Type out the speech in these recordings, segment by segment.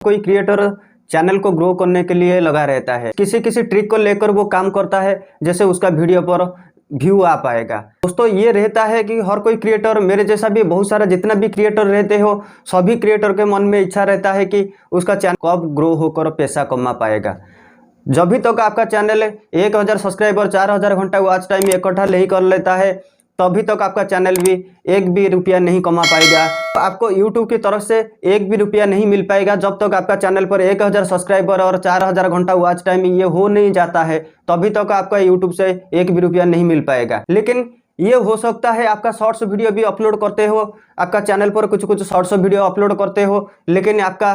कोई creator channel को grow करने के लिए लगा रहता है, किसी किसी ट्रिक को लेकर वो काम करता है, जैसे उसका वीडियो पर व्यू आ पाएगा। दोस्तों ये रहता है कि हर कोई क्रिएटर, मेरे जैसा भी बहुत सारा जितना भी क्रिएटर रहते हो, सभी क्रिएटर के मन में इच्छा रहता है कि उसका चैनल कब ग्रो होकर पैसा कमा पाएगा। जब भी तक आपका चैनल 1000 सब्सक्राइबर 4000 घंटा वॉच टाइम इकट्ठा नहीं कर लेता है, तभी तक आपका चैनल भी एक भी रुपया नहीं कमा पाएगा। आपको यूट्यूब की तरफ से एक भी रुपया नहीं मिल पाएगा जब तक आपका चैनल पर 1000 सब्सक्राइबर और 4000 घंटा वॉच टाइम ये हो नहीं जाता है, तभी तक आपका यूट्यूब से एक भी रुपया नहीं मिल पाएगा। लेकिन ये हो सकता है आपका शॉर्ट्स वीडियो भी अपलोड करते हो, आपका चैनल पर कुछ कुछ शॉर्ट्स वीडियो अपलोड करते हो, लेकिन आपका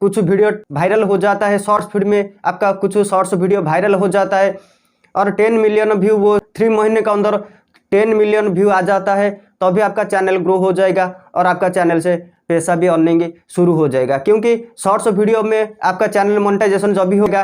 कुछ वीडियो वायरल हो जाता है, शॉर्ट्स फीड में आपका कुछ शॉर्ट्स वीडियो वायरल हो जाता है और 10 मिलियन व्यू वो 3 महीने के अंदर 10 मिलियन व्यू आ जाता है, तभी आपका चैनल ग्रो हो जाएगा और आपका चैनल से पैसा भी अर्निंग शुरू हो जाएगा। क्योंकि शॉर्ट्स वीडियो में आपका चैनल मोनेटाइजेशन जब भी होगा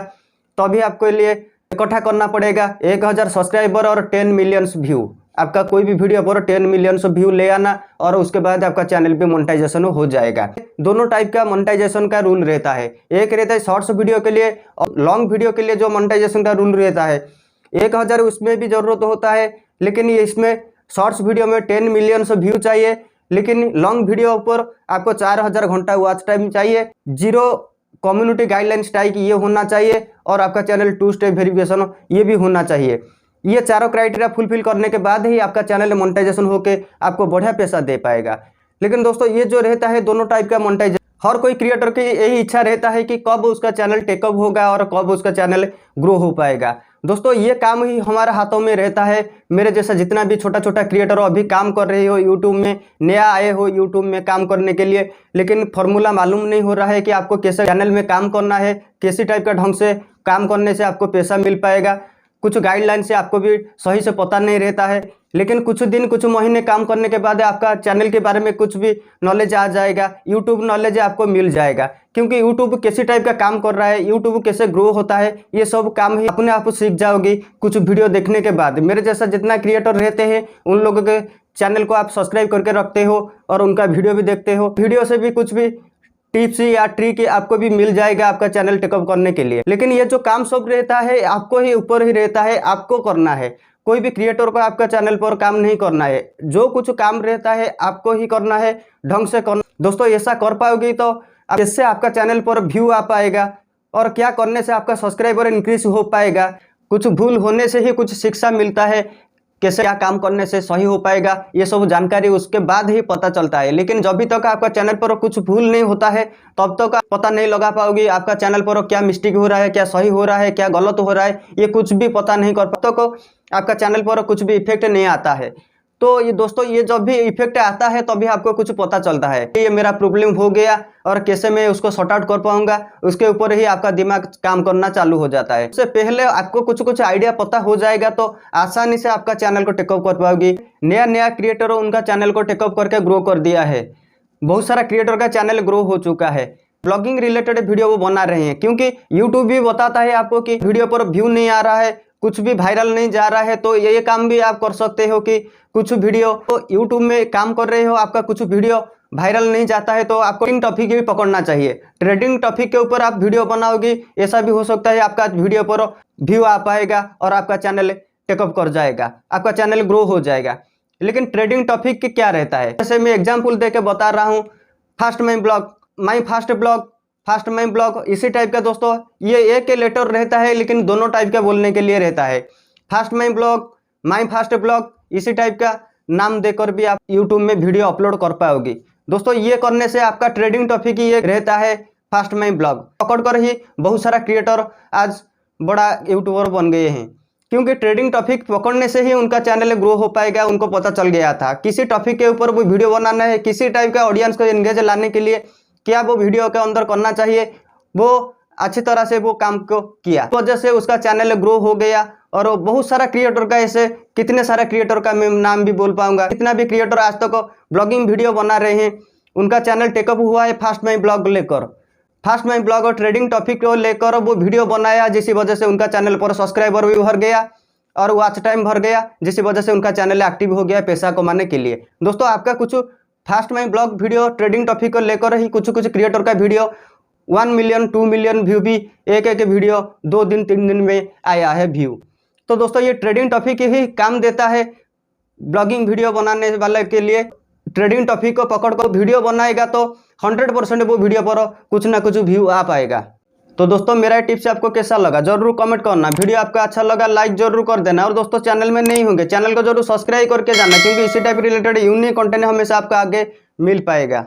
तभी आपके लिए इकट्ठा करना पड़ेगा 1000 सब्सक्राइबर और 10 मिलियन व्यू। आपका कोई भी वीडियो पर 10 मिलियन व्यू ले आना और उसके बाद आपका चैनल पे मोनेटाइजेशन हो जाएगा। दोनों टाइप का मोनेटाइजेशन का रूल रहता है, एक रहता है शॉर्ट्स वीडियो के लिए और लॉन्ग वीडियो के लिए जो मोनेटाइजेशन का रूल रहता है 1000 उसमें भी जरूरत होता है, लेकिन ये इसमें शॉर्ट्स वीडियो में 10 मिलियन व्यू चाहिए, लेकिन लॉन्ग वीडियो पर आपको 4000 घंटा वॉच टाइम चाहिए, 0 कम्युनिटी गाइडलाइन स्ट्राइक ये होना चाहिए और आपका चैनल 2 स्टेप वेरिफिकेशन ये भी होना चाहिए। ये चारों क्राइटेरिया फुलफिल करने के बाद ही आपका चैनल मोनेटाइजेशन होके आपको बढ़िया पैसा दे पाएगा। लेकिन दोस्तों ये जो रहता है दोनों टाइप का मोनेटाइजेशन, हर कोई क्रिएटर की यही इच्छा रहता है कि कब उसका चैनल टेकअप होगा और कब उसका चैनल ग्रो हो पाएगा। दोस्तों ये काम ही हमारे हाथों में रहता है। मेरे जैसा जितना भी छोटा छोटा क्रिएटर अभी काम कर रहे हो यूट्यूब में, नया आए हो यूट्यूब में काम करने के लिए, लेकिन फॉर्मूला मालूम नहीं हो रहा है कि आपको कैसे चैनल में काम करना है, किसी टाइप का ढंग से काम करने से आपको पैसा मिल पाएगा, कुछ गाइडलाइन से आपको भी सही से पता नहीं रहता है। लेकिन कुछ दिन कुछ महीने काम करने के बाद आपका चैनल के बारे में कुछ भी नॉलेज आ जाएगा, यूट्यूब नॉलेज आपको मिल जाएगा। क्योंकि यूट्यूब कैसे टाइप का काम कर रहा है, यूट्यूब कैसे ग्रो होता है, ये सब काम ही अपने आप सीख जाओगे कुछ वीडियो देखने के बाद। मेरे जैसा जितना क्रिएटर रहते हैं उन लोगों के चैनल को आप सब्सक्राइब करके रखते हो और उनका वीडियो भी देखते हो, वीडियो से भी कुछ भी टिप्स या ट्रिक आपको भी मिल जाएगा आपका चैनल टेकअप करने के लिए। लेकिन ये जो काम सब रहता है आपको ही ऊपर ही रहता है, आपको करना है। कोई भी क्रिएटर को आपका चैनल पर काम नहीं करना है, जो कुछ काम रहता है आपको ही करना है, ढंग से करना। दोस्तों ऐसा कर पाओगे तो इससे आपका चैनल पर व्यू आ पाएगा और क्या करने से आपका सब्सक्राइबर इंक्रीज हो पाएगा। कुछ भूल होने से ही कुछ शिक्षा मिलता है, कैसे क्या काम करने से सही हो पाएगा, ये सब जानकारी उसके बाद ही पता चलता है। लेकिन जब भी तक आपका चैनल पर कुछ भूल नहीं होता है तब तक आप पता नहीं लगा पाओगे आपका चैनल पर क्या मिस्टेक हो रहा है, क्या सही हो रहा है, क्या गलत हो रहा है, ये कुछ भी पता नहीं कर पाते को आपका चैनल पर कुछ भी इफेक्ट नहीं आता है। तो ये दोस्तों ये जब भी इफेक्ट आता है तभी आपको कुछ पता चलता है ये मेरा प्रॉब्लम हो गया और कैसे मैं उसको सॉर्ट आउट कर पाऊंगा, उसके ऊपर ही आपका दिमाग काम करना चालू हो जाता है। उससे पहले आपको कुछ कुछ आइडिया पता हो जाएगा तो आसानी से आपका चैनल को टेकअप कर पाओगे। नया नया क्रिएटर उनका चैनल को टेकअप करके ग्रो कर दिया है, बहुत सारा क्रिएटर का चैनल ग्रो हो चुका है, ब्लॉगिंग रिलेटेड वीडियो वो बना रहे हैं। क्योंकि यूट्यूब भी बताता है आपको कि वीडियो पर व्यू नहीं आ रहा है, कुछ भी वायरल नहीं जा रहा है, तो ये काम भी आप कर सकते हो कि कुछ वीडियो तो यूट्यूब में काम कर रहे हो, आपका कुछ वीडियो वायरल नहीं जाता है तो आपको ट्रेंडिंग टॉपिक भी पकड़ना चाहिए। ट्रेंडिंग टॉपिक के ऊपर आप वीडियो बनाओगे, ऐसा भी हो सकता है आपका वीडियो पर व्यू आ पाएगा और आपका चैनल टेकअप कर जाएगा, आपका चैनल ग्रो हो जाएगा। लेकिन ट्रेंडिंग टॉपिक क्या रहता है, जैसे मैं एग्जाम्पल दे के बता रहा हूँ, fast my blog, my fast blog, fast my blog, इसी टाइप का दोस्तों ये एक लेटर रहता है लेकिन दोनों टाइप का बोलने के लिए रहता है। Fast my blog, my fast blog, इसी टाइप का नाम देकर भी आप यूट्यूब में वीडियो अपलोड कर पाओगे। दोस्तों ये करने से आपका ट्रेंडिंग टॉपिक ही एक रहता है फास्ट माई ब्लॉग, पकड़कर ही बहुत सारा क्रिएटर आज बड़ा यूट्यूबर बन गए हैं। क्योंकि ट्रेंडिंग टॉपिक पकड़ने से ही उनका चैनल ग्रो हो पाएगा। उनको पता चल गया था किसी टॉपिक के ऊपर वो वीडियो बनाना है, किसी टाइप का ऑडियंस को एंगेज लाने के लिए क्या वो वीडियो के अंदर करना चाहिए, वो अच्छी तरह से वो काम को किया, तो वजह से उसका चैनल ग्रो हो गया। और बहुत सारा क्रिएटर का ऐसे कितने सारे क्रिएटर का मैं नाम भी बोल पाऊंगा, कितना भी क्रिएटर आज तक ब्लॉगिंग वीडियो बना रहे हैं, उनका चैनल टेकअप हुआ है फास्ट माई ब्लॉग लेकर, फास्ट माई ब्लॉग और ट्रेडिंग टॉपिक को लेकर वो वीडियो बनाया, जिसकी वजह से उनका चैनल पर सब्सक्राइबर भी भर गया और वॉच टाइम भर गया, जिसकी वजह से उनका चैनल एक्टिव हो गया पैसा कमाने के लिए। दोस्तों आपका कुछ fast my blog video trading topic को लेकर ही कुछ कुछ क्रिएटर का वीडियो 1 मिलियन 2 मिलियन व्यू भी एक एक वीडियो 2 दिन 3 दिन में आया है व्यू। तो दोस्तों ये ट्रेडिंग टॉपिक ही काम देता है ब्लॉगिंग वीडियो बनाने वाले के लिए। ट्रेडिंग टॉपिक को पकड़ कर वीडियो बनाएगा तो 100% वो वीडियो पर कुछ ना कुछ व्यू आ पाएगा। तो दोस्तों मेरा टिप्स आपको कैसा लगा जरूर कमेंट करना। वीडियो आपको अच्छा लगा लाइक जरूर कर देना, और दोस्तों चैनल में नहीं होंगे चैनल को जरूर सब्सक्राइब करके जाना, क्योंकि इसी टाइप रिलेटेड यूनिक कंटेंट हमेशा आपको आगे मिल पाएगा।